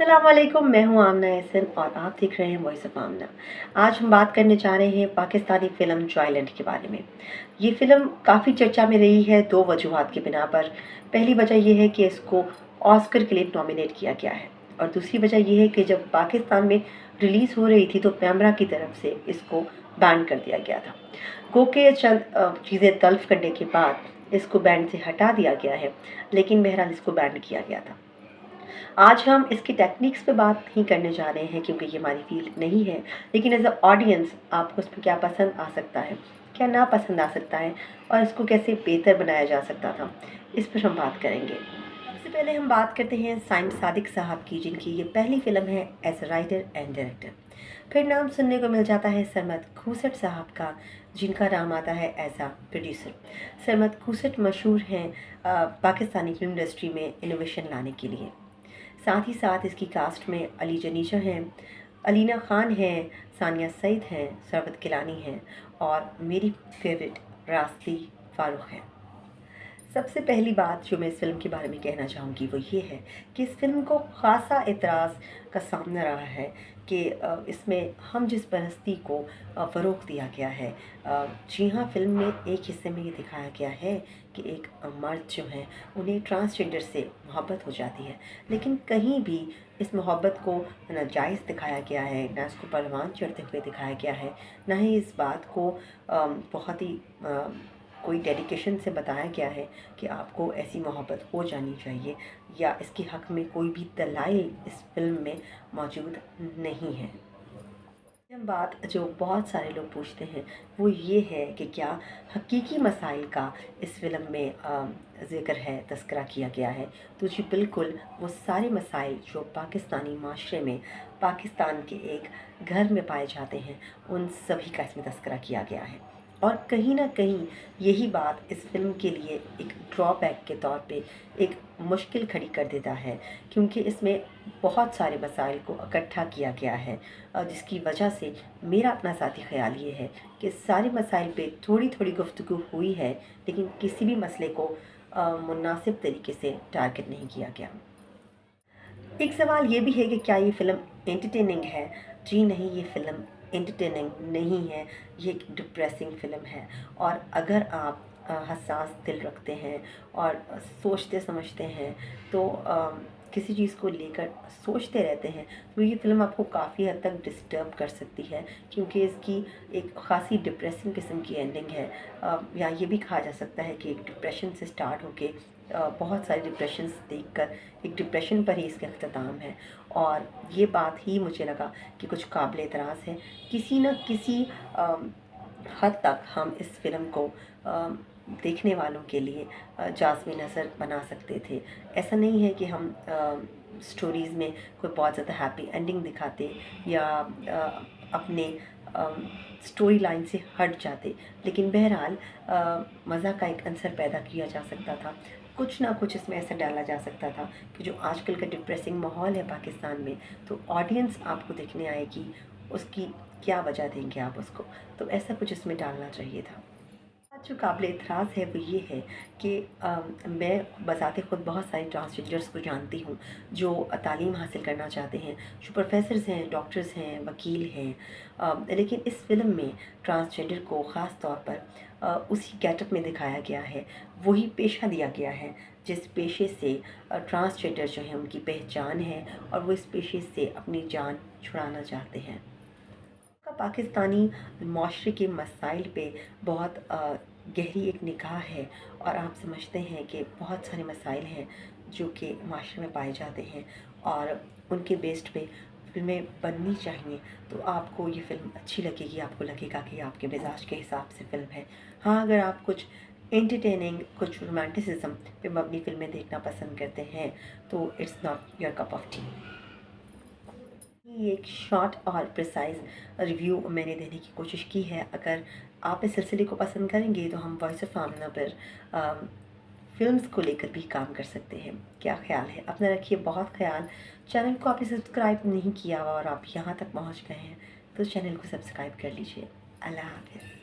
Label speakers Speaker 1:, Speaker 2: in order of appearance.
Speaker 1: अस्सलाम वालेकुम, मैं हूँ आमना एहसन और आप देख रहे हैं वॉइस ऑफ आमना। आज हम बात करने जा रहे हैं पाकिस्तानी फ़िल्म जॉयलैंड के बारे में। ये फ़िल्म काफ़ी चर्चा में रही है दो वजूहात की बिना पर। पहली वजह ये है कि इसको ऑस्कर के लिए नॉमिनेट किया गया है और दूसरी वजह ये है कि जब पाकिस्तान में रिलीज़ हो रही थी तो पैमरा की तरफ से इसको बैन कर दिया गया था। गो के चंद चीज़ें तल्फ़ करने के बाद इसको बैन से हटा दिया गया है, लेकिन बहरहाल इसको बैन किया गया था। आज हम इसकी टेक्निक्स पे बात नहीं करने जा रहे हैं क्योंकि ये हमारी फील्ड नहीं है, लेकिन एज अ ऑडियंस आपको इसमें क्या पसंद आ सकता है, क्या ना पसंद आ सकता है और इसको कैसे बेहतर बनाया जा सकता था, इस पर हम बात करेंगे। सबसे पहले हम बात करते हैं साइम सादिक साहब की, जिनकी ये पहली फ़िल्म है as a writer and director. फिर नाम सुनने को मिल जाता है सरमद खूसट साहब का, जिनका नाम आता है एज आ प्रोड्यूसर। सरमद खूसट मशहूर हैं पाकिस्तानी फिल्म इंडस्ट्री में इनोवेशन लाने के लिए। साथ ही साथ इसकी कास्ट में अली जनीशा हैं, अलीना खान हैं, सानिया सईद हैं, सरवत किलानी हैं और मेरी फेवरेट रास्ती फारूक हैं। सबसे पहली बात जो मैं इस फ़िल्म के बारे में कहना चाहूँगी वो ये है कि इस फ़िल्म को ख़ासा एतराज़ का सामना रहा है कि इसमें हम जिस परस्ती को फ़रोग़ दिया गया है। जी हाँ, फ़िल्म में एक हिस्से में ये दिखाया गया है कि एक मर्द जो हैं उन्हें ट्रांसजेंडर से मोहब्बत हो जाती है, लेकिन कहीं भी इस मोहब्बत को नाजायज़ दिखाया गया है, ना इसको परवान चढ़ते हुए दिखाया गया है, ना ही इस बात को बहुत ही कोई डेडिकेशन से बताया गया है कि आपको ऐसी मोहब्बत हो जानी चाहिए, या इसके हक़ में कोई भी दलाइल इस फ़िल्म में मौजूद नहीं है। बात जो बहुत सारे लोग पूछते हैं वो ये है कि क्या हकीकी मसाइल का इस फ़िल्म में ज़िक्र है, तज़किरा किया गया है। तो जी बिल्कुल, वो सारे मसाइल जो पाकिस्तानी माशरे में पाकिस्तान के एक घर में पाए जाते हैं, उन सभी का इसमें तज़किरा किया गया है। और कहीं न कहीं यही बात इस फ़िल्म के लिए एक ड्रॉबैक के तौर पे एक मुश्किल खड़ी कर देता है, क्योंकि इसमें बहुत सारे मसाइल को इकट्ठा किया गया है, जिसकी वजह से मेरा अपना ज़ाती ख़्याल ये है कि सारे मसाइल पे थोड़ी-थोड़ी गुफ्तगू हुई है, लेकिन किसी भी मसले को मुनासिब तरीके से टारगेट नहीं किया गया। एक सवाल ये भी है कि क्या ये फ़िल्म एंटरटेनिंग है? जी नहीं, ये फ़िल्म एंटरटेनिंग नहीं है, ये एक डिप्रेसिंग फ़िल्म है। और अगर आप हसास दिल रखते हैं और सोचते समझते हैं, तो किसी चीज़ को लेकर सोचते रहते हैं, तो ये फ़िल्म आपको काफ़ी हद तक डिस्टर्ब कर सकती है, क्योंकि इसकी एक ख़ासी डिप्रेसिंग किस्म की एंडिंग है। या ये भी कहा जा सकता है कि एक डिप्रेशन से स्टार्ट होके बहुत सारे डिप्रेशंस देखकर एक डिप्रेशन पर ही इसका अख्ताम है। और ये बात ही मुझे लगा कि कुछ काबिल एतराज़ है। किसी न किसी हद तक हम इस फ़िल्म को देखने वालों के लिए जाज़बे नज़र बना सकते थे। ऐसा नहीं है कि हम स्टोरीज़ में कोई बहुत ज़्यादा हैप्पी एंडिंग दिखाते या अपने स्टोरी लाइन से हट जाते, लेकिन बहरहाल मज़ा का एक अंसर पैदा किया जा सकता था। कुछ ना कुछ इसमें ऐसा डाला जा सकता था कि जो आजकल का डिप्रेसिंग माहौल है पाकिस्तान में, तो ऑडियंस आपको देखने आएगी, उसकी क्या वजह देंगे आप उसको, तो ऐसा कुछ इसमें डालना चाहिए था। जो काबिल एतराज़ है वो ये है कि मैं बज़ाते ख़ुद बहुत सारे ट्रांसजेंडर्स को जानती हूँ जो तालीम हासिल करना चाहते हैं, जो प्रोफेसर्स हैं, डॉक्टर्स हैं, वकील हैं, लेकिन इस फ़िल्म में ट्रांसजेंडर को ख़ास तौर पर उसी गेटअप में दिखाया गया है, वही पेशा दिया गया है जिस पेशे से ट्रांसजेंडर जो हैं उनकी पहचान है और वो इस पेशे से अपनी जान छुड़ाना चाहते हैं। पाकिस्तानी माशरे के मसाइल पे बहुत गहरी एक निगाह है और आप समझते हैं कि बहुत सारे मसाइल हैं जो कि माशरे में पाए जाते हैं और उनके बेस्ड पे फ़िल्में बननी चाहिए। तो आपको ये फ़िल्म अच्छी लगेगी, आपको लगेगा कि आपके मिजाज के हिसाब से फ़िल्म है। हाँ, अगर आप कुछ एंटरटेनिंग, कुछ रोमांटिसिज्म पे मबनी फ़िल्में देखना पसंद करते हैं तो it's not your cup of T. ये एक शॉर्ट और प्रिसाइज़ रिव्यू मैंने देने की कोशिश की है। अगर आप इस सिलसिले को पसंद करेंगे तो हम वॉइस ऑफ आमना पर फ़िल्म्स को लेकर भी काम कर सकते हैं। क्या ख़्याल है? अपना रखिए बहुत ख़्याल। चैनल को आपने सब्सक्राइब नहीं किया हुआ और आप यहाँ तक पहुँच गए हैं तो चैनल को सब्सक्राइब कर लीजिए। अल्लाह हाफ़िज़।